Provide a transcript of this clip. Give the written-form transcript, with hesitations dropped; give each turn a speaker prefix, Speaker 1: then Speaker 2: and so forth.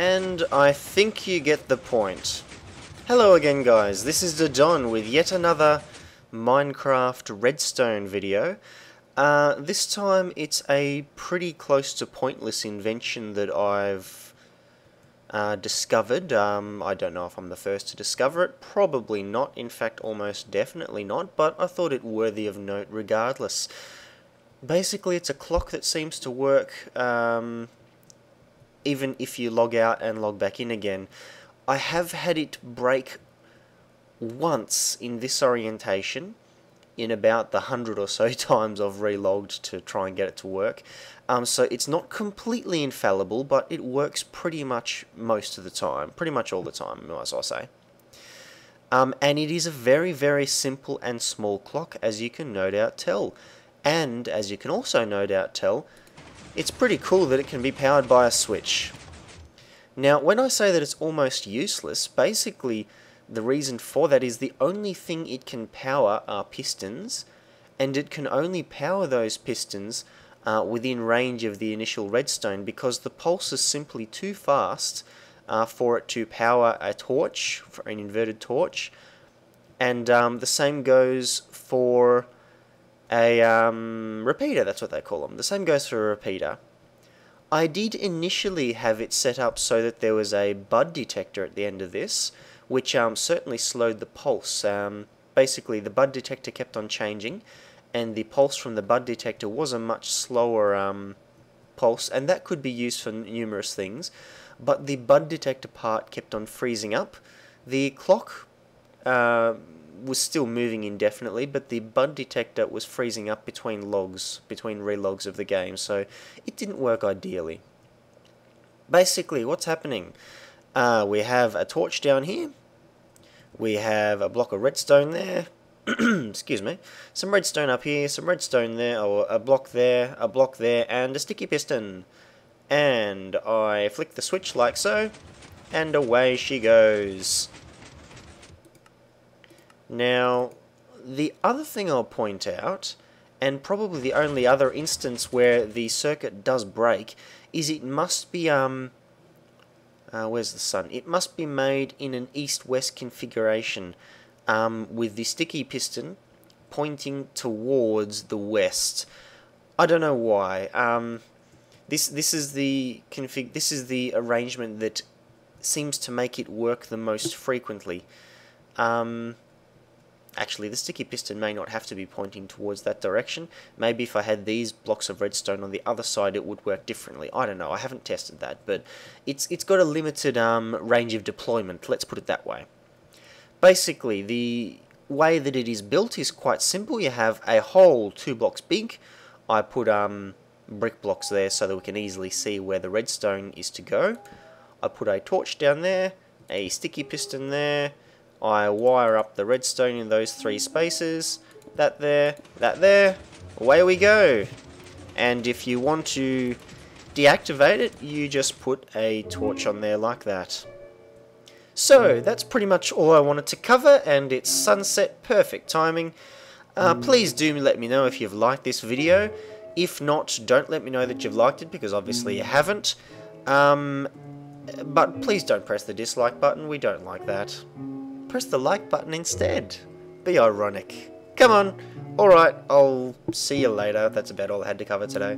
Speaker 1: And I think you get the point. Hello again guys, this is daDonn with yet another Minecraft Redstone video. This time it's a pretty close to pointless invention that I've discovered. I don't know if I'm the first to discover it, probably not, in fact almost definitely not, but I thought it worthy of note regardless. Basically it's a clock that seems to work even if you log out and log back in again. I have had it break once in this orientation in about the 100 or so times I've relogged to try and get it to work. So it's not completely infallible, but it works pretty much most of the time, pretty much all the time, as I say. And it is a very, very simple and small clock, as you can no doubt tell. And as you can also no doubt tell, it's pretty cool that it can be powered by a switch. Now, when I say that it's almost useless, basically the reason for that is the only thing it can power are pistons, and it can only power those pistons within range of the initial redstone, because the pulse is simply too fast for it to power a torch, for an inverted torch, and the same goes for a repeater. That's what they call them. The same goes for a repeater. I did initially have it set up so that there was a bud detector at the end of this, which certainly slowed the pulse. Basically, the bud detector kept on changing, and the pulse from the bud detector was a much slower pulse, and that could be used for numerous things, but the bud detector part kept on freezing up. The clock was still moving indefinitely, but the bud detector was freezing up between relogs of the game, so it didn't work ideally. Basically, what's happening? We have a torch down here, we have a block of redstone there, excuse me, some redstone up here, some redstone there, or a block there, and a sticky piston. And I flick the switch like so, and away she goes. Now, the other thing I'll point out, and probably the only other instance where the circuit does break, is it must be, where's the sun? It must be made in an east-west configuration, with the sticky piston pointing towards the west. I don't know why. This is the arrangement that seems to make it work the most frequently. Actually, the sticky piston may not have to be pointing towards that direction. Maybe if I had these blocks of redstone on the other side, it would work differently. I don't know. I haven't tested that, but it's got a limited range of deployment. Let's put it that way. Basically, the way that it is built is quite simple. You have a hole 2 blocks big. I put brick blocks there so that we can easily see where the redstone is to go. I put a torch down there, a sticky piston there. I wire up the redstone in those 3 spaces, that there, away we go. And if you want to deactivate it, you just put a torch on there like that. So, that's pretty much all I wanted to cover, and it's sunset, perfect timing. Please do let me know if you've liked this video. If not, don't let me know that you've liked it, because obviously you haven't. But please don't press the dislike button, we don't like that. Press the like button instead. Be ironic. Come on. Alright, I'll see you later. That's about all I had to cover today.